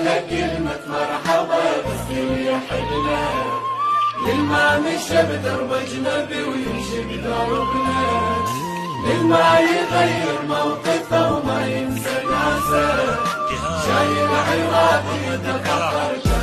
لها كلمة مرحبا تسكن يحبنا، للما مشى بدرب أجنبي ويمشي بدربنا، للما يغير موقفه وما ينسى ناسه، شايل عراقي يتفخر